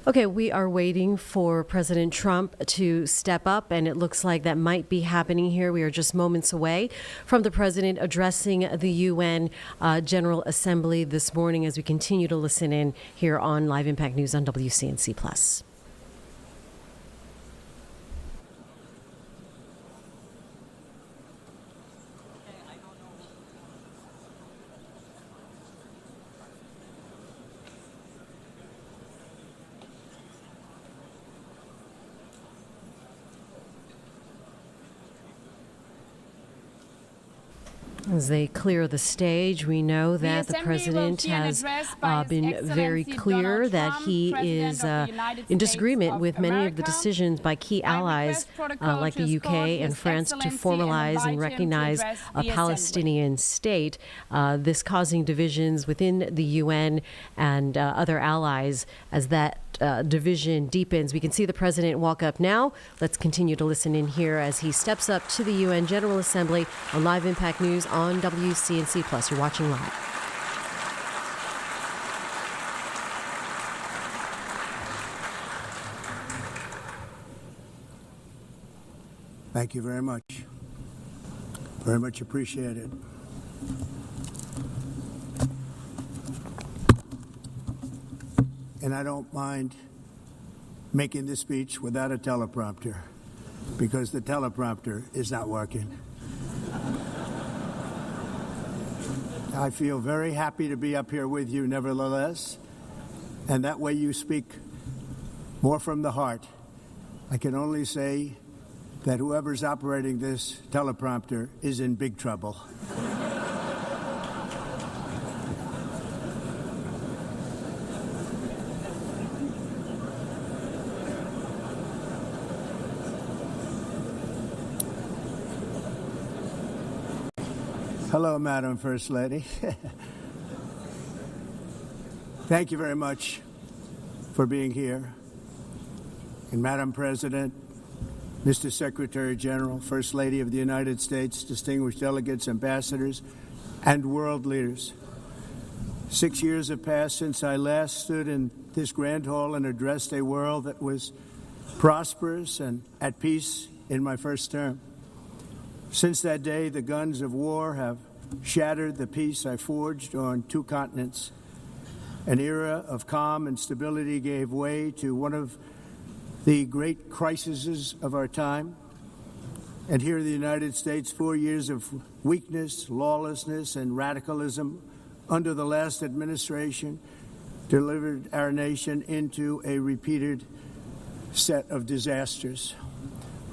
Okay, we are waiting for President Trump to step up, and it looks like that might be happening here. We are just moments away from the president addressing the UN General Assembly this morning as we continue to listen in here on Live Impact News on WCNC Plus. As they clear the stage, we know that the president has been very clear that he is in disagreement with many of the decisions by key allies like the UK and France to formalize and recognize a Palestinian state, this causing divisions within the UN and other allies as that division deepens. We can see the president walk up now. Let's continue to listen in here as he steps up to the UN General Assembly on Live Impact News on WCNC Plus. You're watching live. Thank you very much. Very much appreciated. And I don't mind making this speech without a teleprompter, because the teleprompter is not working. I feel very happy to be up here with you nevertheless, and that way you speak more from the heart. I can only say that whoever's operating this teleprompter is in big trouble. Hello, Madam First Lady. Thank you very much for being here. And Madam President, Mr. Secretary General, First Lady of the United States, distinguished delegates, ambassadors, and world leaders. 6 years have passed since I last stood in this grand hall and addressed a world that was prosperous and at peace in my first term. Since that day, the guns of war have shattered the peace I forged on 2 continents. An era of calm and stability gave way to one of the great crises of our time. And here in the United States, 4 years of weakness, lawlessness, and radicalism under the last administration delivered our nation into a repeated set of disasters.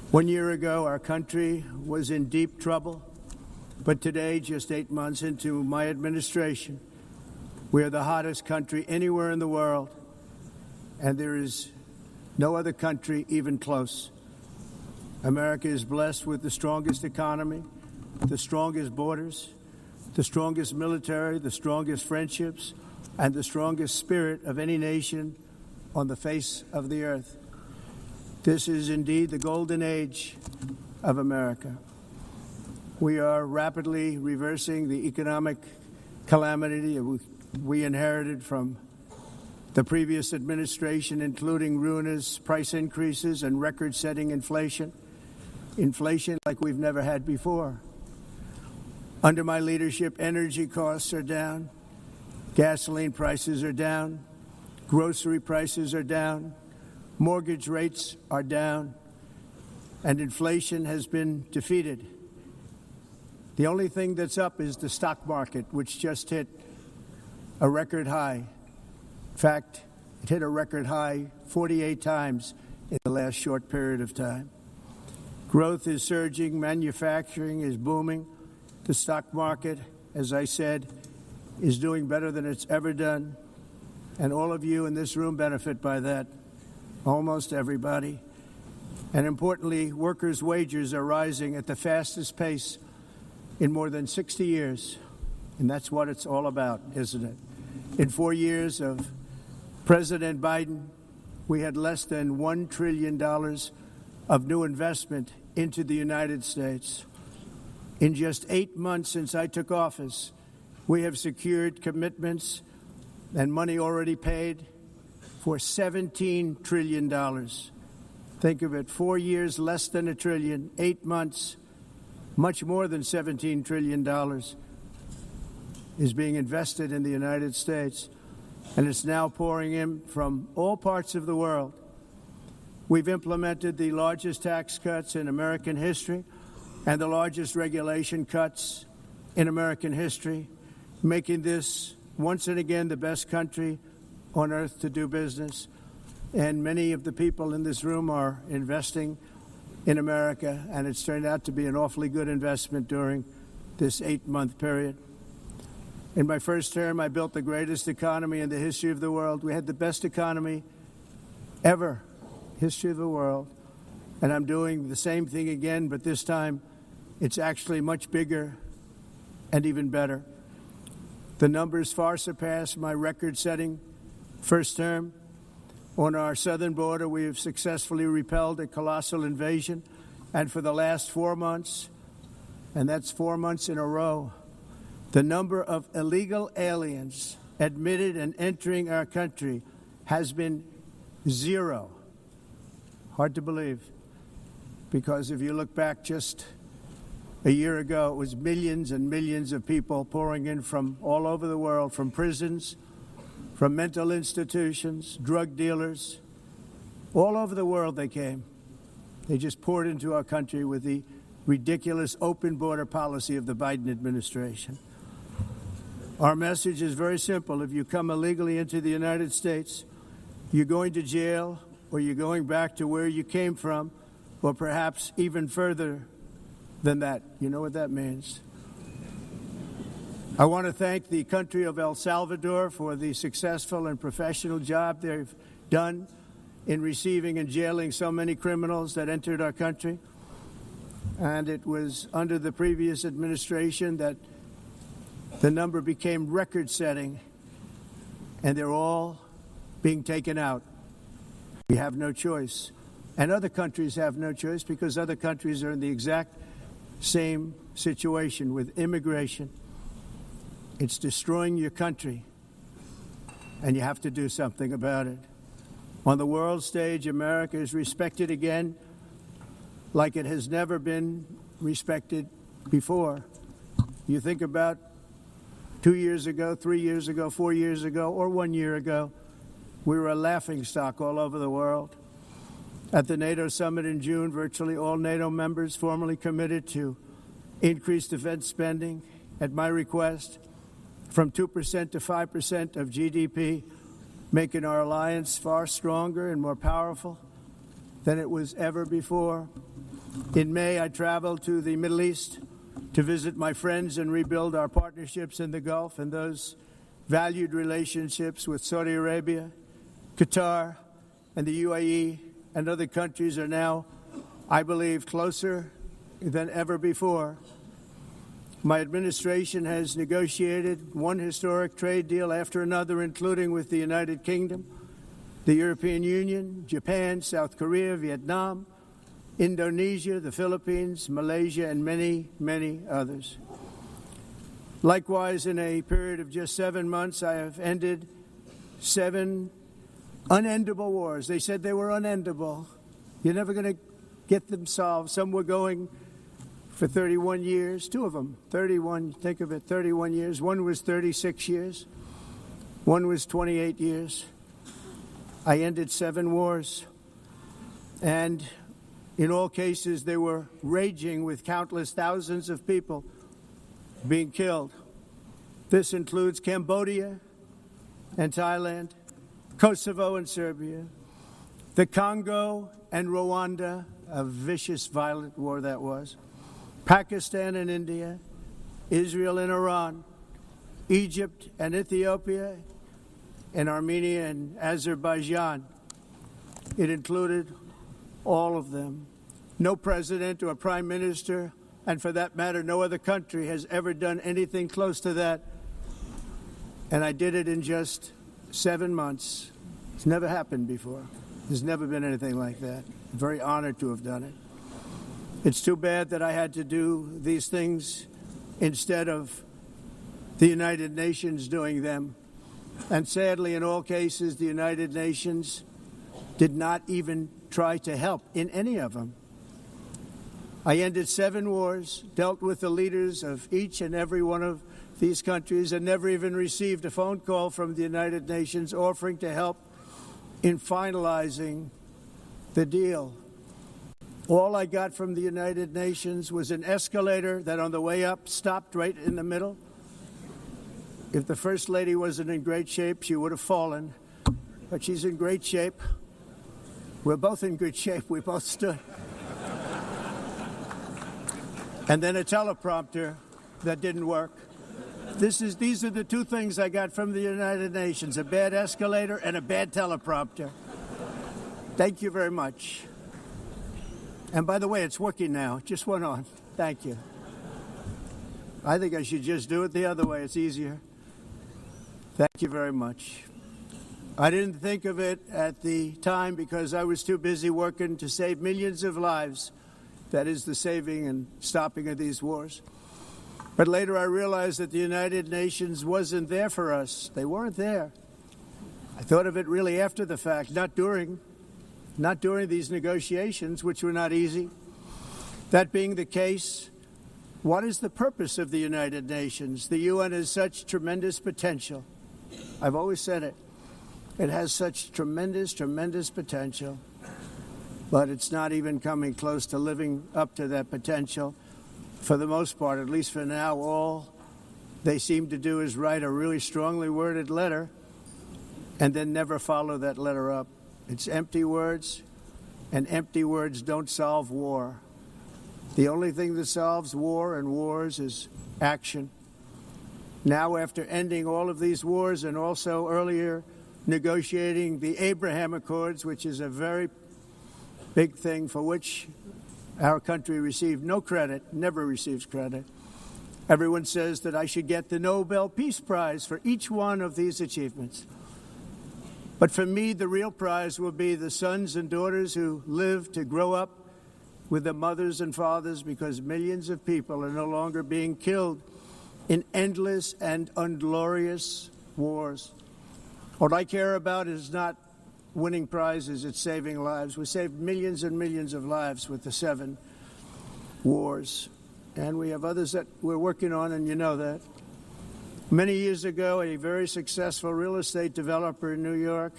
1 year ago, our country was in deep trouble, but today, just 8 months into my administration, we are the hottest country anywhere in the world, and there is no other country even close. America is blessed with the strongest economy, the strongest borders, the strongest military, the strongest friendships, and the strongest spirit of any nation on the face of the earth. This is indeed the golden age of America. We are rapidly reversing the economic calamity we inherited from the previous administration, including ruinous price increases and record-setting inflation like we've never had before. Under my leadership, energy costs are down, gasoline prices are down, grocery prices are down, mortgage rates are down, and inflation has been defeated. The only thing that's up is the stock market, which just hit a record high. In fact, it hit a record high 48 times in the last short period of time. Growth is surging, manufacturing is booming. The stock market, as I said, is doing better than it's ever done. And all of you in this room benefit by that. Almost everybody. And importantly, workers' wages are rising at the fastest pace in more than 60 years. And that's what it's all about, isn't it? In 4 years of President Biden, we had less than $1 trillion of new investment into the United States. In just 8 months since I took office, we have secured commitments and money already paid for $17 trillion. Think of it, 4 years, less than $1 trillion, 8 months, much more than $17 trillion is being invested in the United States, and it's now pouring in from all parts of the world. We've implemented the largest tax cuts in American history and the largest regulation cuts in American history, making this once and again the best country on earth to do business. And many of the people in this room are investing in America, and it's turned out to be an awfully good investment during this 8-month period. In my first term, I built the greatest economy in the history of the world. We had the best economy ever, history of the world. And I'm doing the same thing again, but this time it's actually much bigger and even better. The numbers far surpass my record-setting first term. On our southern border, we have successfully repelled a colossal invasion. And for the last 4 months, and that's 4 months in a row, the number of illegal aliens admitted and entering our country has been 0. Hard to believe, because if you look back just a year ago, it was millions and millions of people pouring in from all over the world, from prisons, from mental institutions, drug dealers. All over the world they came. They just poured into our country with the ridiculous open border policy of the Biden administration. Our message is very simple. If you come illegally into the United States, you're going to jail, or you're going back to where you came from, or perhaps even further than that. You know what that means. I want to thank the country of El Salvador for the successful and professional job they've done in receiving and jailing so many criminals that entered our country. And it was under the previous administration that the number became record-setting, and they're all being taken out. We have no choice. And other countries have no choice, because other countries are in the exact same situation with immigration. It's destroying your country, and you have to do something about it. On the world stage, America is respected again like it has never been respected before. You think about 2 years ago, 3 years ago, 4 years ago, or 1 year ago, we were a laughingstock all over the world. At the NATO summit in June, virtually all NATO members formally committed to increase defense spending, at my request, from 2% to 5% of GDP, making our alliance far stronger and more powerful than it was ever before. In May, I traveled to the Middle East to visit my friends and rebuild our partnerships in the Gulf and those valued relationships with Saudi Arabia, Qatar, and the UAE, and other countries are now, I believe, closer than ever before. My administration has negotiated one historic trade deal after another, including with the United Kingdom, the European Union, Japan, South Korea, Vietnam, Indonesia, the Philippines, Malaysia, and many, many others. Likewise, in a period of just 7 months, I have ended 7 unendable wars. They said they were unendable. You're never going to get them solved. Some were going for 31 years, 2 of them, 31, think of it, 31 years. One was 36 years. One was 28 years. I ended 7 wars. And in all cases, they were raging with countless thousands of people being killed. This includes Cambodia and Thailand, Kosovo and Serbia, the Congo and Rwanda, a vicious, violent war that was, Pakistan and India, Israel and Iran, Egypt and Ethiopia, and Armenia and Azerbaijan. It included all of them. No president or prime minister, and for that matter, no other country has ever done anything close to that. And I did it in just 7 months. It's never happened before. There's never been anything like that. I'm very honored to have done it. It's too bad that I had to do these things instead of the United Nations doing them. And sadly, in all cases, the United Nations did not even try to help in any of them. I ended 7 wars, dealt with the leaders of each and every one of these countries, and never even received a phone call from the United Nations offering to help in finalizing the deal. All I got from the United Nations was an escalator that on the way up stopped right in the middle. If the First Lady wasn't in great shape, she would have fallen. But she's in great shape. We're both in good shape. We both stood. And then a teleprompter that didn't work. These are the 2 things I got from the United Nations, a bad escalator and a bad teleprompter. Thank you very much. And by the way, it's working now. It just went on. Thank you. I think I should just do it the other way. It's easier. Thank you very much. I didn't think of it at the time because I was too busy working to save millions of lives. That is the saving and stopping of these wars. But later I realized that the United Nations wasn't there for us. They weren't there. I thought of it really after the fact, not during these negotiations, which were not easy. That being the case, what is the purpose of the United Nations? The UN has such tremendous potential. I've always said it. It has such tremendous, tremendous potential, but it's not even coming close to living up to that potential. For the most part, at least for now, all they seem to do is write a really strongly worded letter and then never follow that letter up. It's empty words, and empty words don't solve war. The only thing that solves war and wars is action. Now, after ending all of these wars and also earlier negotiating the Abraham Accords, which is a very big thing for which our country received no credit, never receives credit. Everyone says that I should get the Nobel Peace Prize for each one of these achievements. But for me, the real prize will be the sons and daughters who live to grow up with the mothers and fathers, because millions of people are no longer being killed in endless and unglorious wars. What I care about is not winning prizes, it's saving lives. We saved millions and millions of lives with the 7 wars. And we have others that we're working on, and you know that. Many years ago, a very successful real estate developer in New York,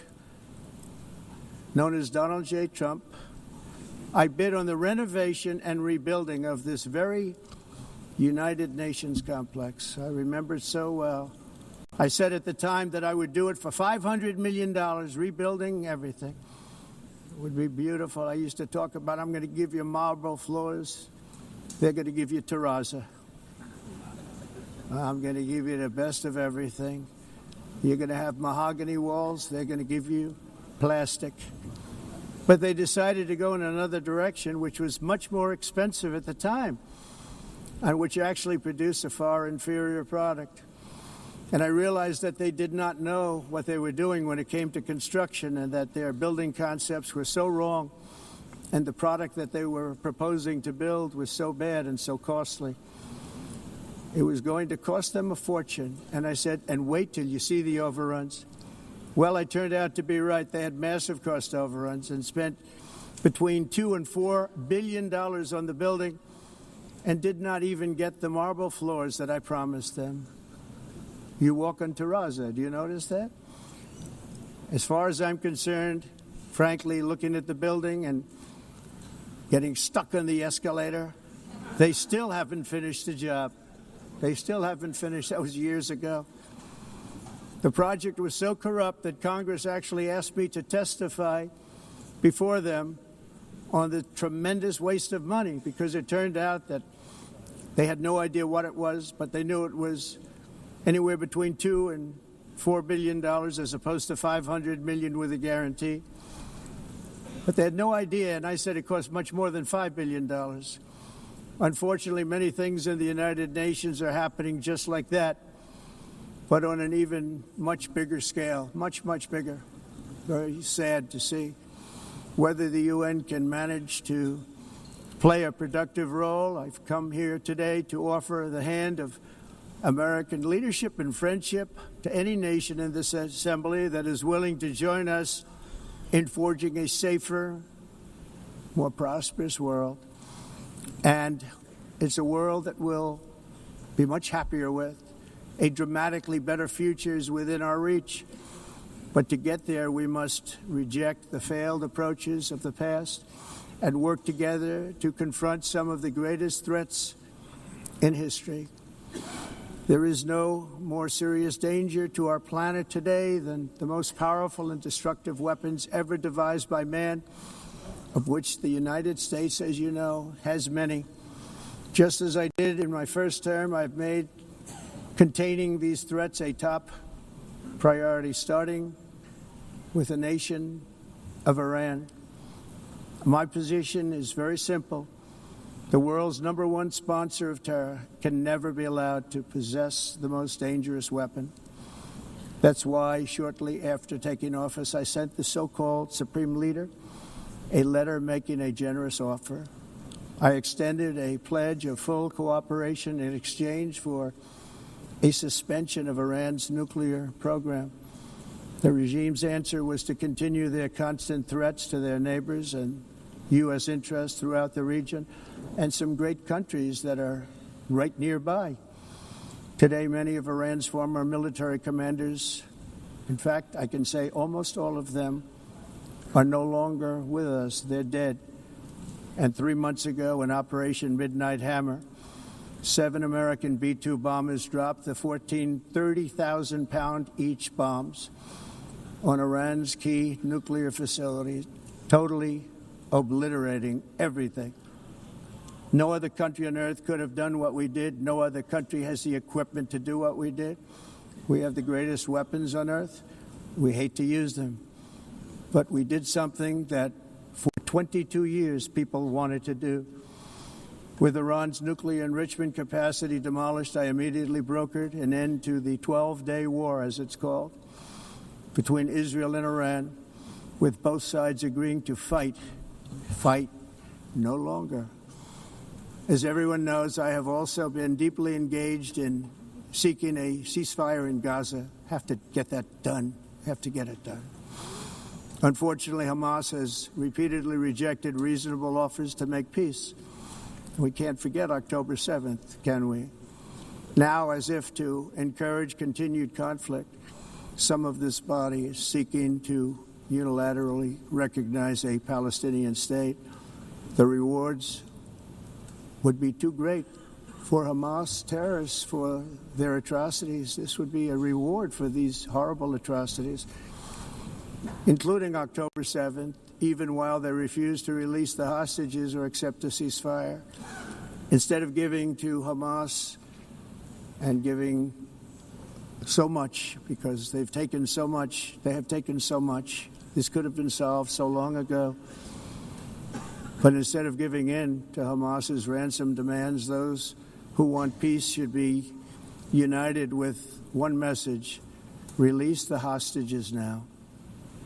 known as Donald J. Trump, I bid on the renovation and rebuilding of this very United Nations complex. I remember it so well. I said at the time that I would do it for $500 million, rebuilding everything. It would be beautiful. I used to talk about, I'm going to give you marble floors. They're going to give you terrazzo. I'm going to give you the best of everything. You're going to have mahogany walls. They're going to give you plastic. But they decided to go in another direction, which was much more expensive at the time, and which actually produced a far inferior product. And I realized that they did not know what they were doing when it came to construction, and that their building concepts were so wrong, and the product that they were proposing to build was so bad and so costly. It was going to cost them a fortune. And I said, and wait till you see the overruns. Well, I turned out to be right. They had massive cost overruns and spent between $2 and $4 billion on the building and did not even get the marble floors that I promised them. You walk on terrazzo. Do you notice that? As far as I'm concerned, frankly, looking at the building and getting stuck on the escalator, they still haven't finished the job. They still haven't finished. That was years ago. The project was so corrupt that Congress actually asked me to testify before them on the tremendous waste of money, because it turned out that they had no idea what it was, but they knew it was anywhere between $2 and $4 billion as opposed to $500 million with a guarantee. But they had no idea, and I said it cost much more than $5 billion. Unfortunately, many things in the United Nations are happening just like that, but on an even much bigger scale, much, much bigger. Very sad to see. Whether the UN can manage to play a productive role, I've come here today to offer the hand of American leadership and friendship to any nation in this assembly that is willing to join us in forging a safer, more prosperous world. And it's a world that we'll be much happier with. A dramatically better future is within our reach. But to get there, we must reject the failed approaches of the past and work together to confront some of the greatest threats in history. There is no more serious danger to our planet today than the most powerful and destructive weapons ever devised by man, of which the United States, as you know, has many. Just as I did in my first term, I've made containing these threats a top priority, starting with the nation of Iran. My position is very simple. The world's #1 sponsor of terror can never be allowed to possess the most dangerous weapon. That's why, shortly after taking office, I sent the so-called Supreme Leader a letter making a generous offer. I extended a pledge of full cooperation in exchange for a suspension of Iran's nuclear program. The regime's answer was to continue their constant threats to their neighbors and U.S. interests throughout the region and some great countries that are right nearby. Today, many of Iran's former military commanders, in fact, I can say almost all of them, are no longer with us. They're dead. And 3 months ago, in Operation Midnight Hammer, 7 American B-2 bombers dropped the 14 30,000-pound each bombs on Iran's key nuclear facilities, totally obliterating everything. No other country on earth could have done what we did. No other country has the equipment to do what we did. We have the greatest weapons on earth. We hate to use them. But we did something that for 22 years people wanted to do. With Iran's nuclear enrichment capacity demolished, I immediately brokered an end to the 12-day war, as it's called, between Israel and Iran, with both sides agreeing to fight no longer. As everyone knows, I have also been deeply engaged in seeking a ceasefire in Gaza. Have to get that done. Have to get it done. Unfortunately, Hamas has repeatedly rejected reasonable offers to make peace. We can't forget October 7th, can we? Now, as if to encourage continued conflict, some of this body is seeking to unilaterally recognize a Palestinian state. The rewards would be too great for Hamas terrorists for their atrocities. This would be a reward for these horrible atrocities, including October 7th, even while they refuse to release the hostages or accept a ceasefire. Instead of giving to Hamas and giving so much, because they've taken so much, this could have been solved so long ago. But instead of giving in to Hamas's ransom demands, those who want peace should be united with one message: release the hostages now.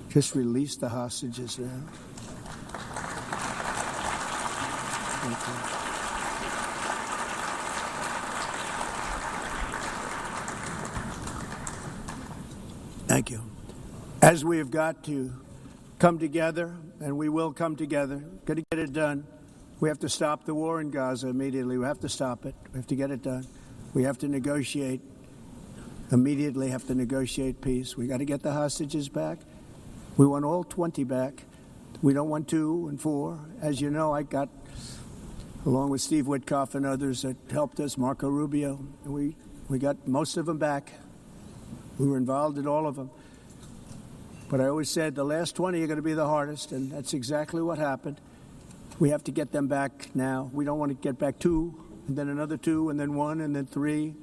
Just release the hostages now. Thank you. Thank you. As we have got to come together, and we will come together, got to get it done. We have to stop the war in Gaza immediately. We have to stop it. We have to get it done. We have to negotiate. Immediately have to negotiate peace. We got to get the hostages back. We want all 20 back. We don't want 2 and 4. As you know, I got, along with Steve Witkoff and others that helped us, Marco Rubio, we got most of them back. We were involved in all of them. But I always said the last 20 are going to be the hardest, and that's exactly what happened. We have to get them back now. We don't want to get back 2, and then another 2, and then 1, and then 3.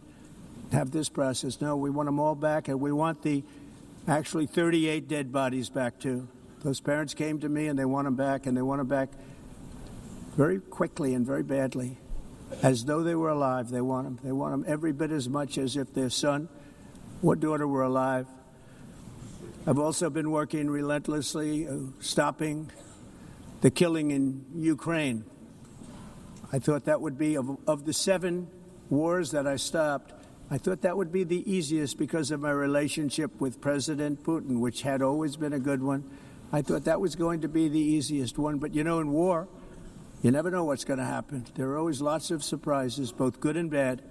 Have this process. No, we want them all back, and we want the actually 38 dead bodies back, too. Those parents came to me, and they want them back, and they want them back very quickly and very badly, as though they were alive. They want them. They want them every bit as much as if their son or daughter were alive. I've also been working relentlessly, stopping the killing in Ukraine. I thought that would be, of the 7 wars that I stopped, I thought that would be the easiest because of my relationship with President Putin, which had always been a good one. I thought that was going to be the easiest one. But, you know, in war, you never know what's going to happen. There are always lots of surprises, both good and bad.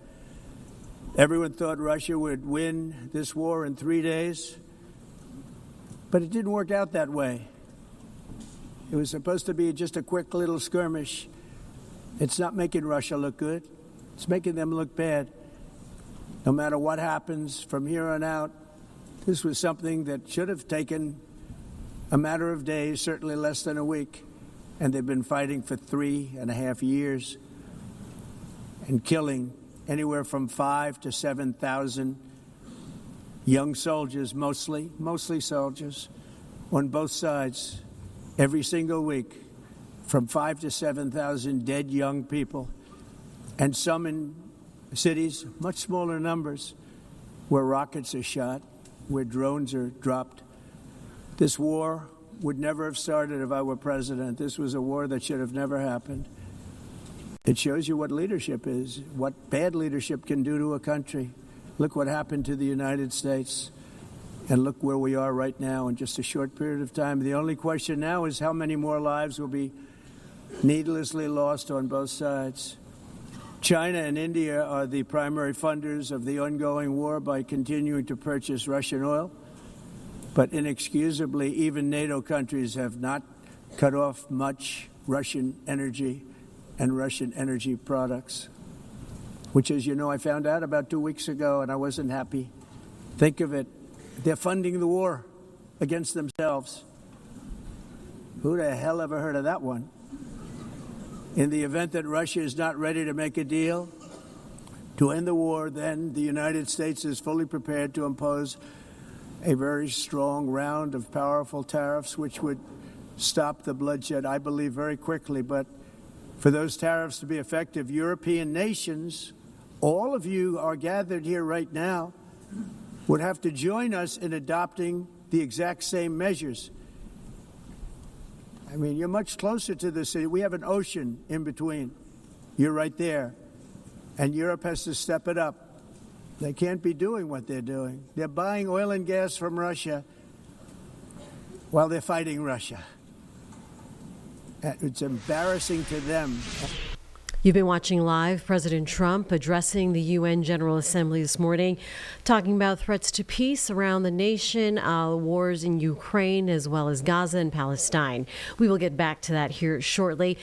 Everyone thought Russia would win this war in 3 days, but it didn't work out that way. It was supposed to be just a quick little skirmish. It's not making Russia look good. It's making them look bad. No matter what happens from here on out, this was something that should have taken a matter of days, certainly less than a week. And they've been fighting for 3.5 years and killing anywhere from 5,000 to 7,000 young soldiers, mostly soldiers, on both sides. Every single week, from 5,000 to 7,000 dead young people, and some in cities, much smaller numbers, where rockets are shot, where drones are dropped. This war would never have started if I were president. This was a war that should have never happened. It shows you what leadership is, what bad leadership can do to a country. Look what happened to the United States. And look where we are right now in just a short period of time. The only question now is how many more lives will be needlessly lost on both sides. China and India are the primary funders of the ongoing war by continuing to purchase Russian oil. But inexcusably, even NATO countries have not cut off much Russian energy and Russian energy products, which, as you know, I found out about 2 weeks ago, and I wasn't happy. Think of it. They're funding the war against themselves. Who the hell ever heard of that one? In the event that Russia is not ready to make a deal to end the war, then the United States is fully prepared to impose a very strong round of powerful tariffs, which would stop the bloodshed, I believe, very quickly. But for those tariffs to be effective, European nations, all of you are gathered here right now, would have to join us in adopting the exact same measures. I mean, you're much closer to the city. We have an ocean in between. You're right there. And Europe has to step it up. They can't be doing what they're doing. They're buying oil and gas from Russia while they're fighting Russia. It's embarrassing to them. You've been watching live President Trump addressing the UN General Assembly this morning, talking about threats to peace around the nation, wars in Ukraine, as well as Gaza and Palestine. We will get back to that here shortly.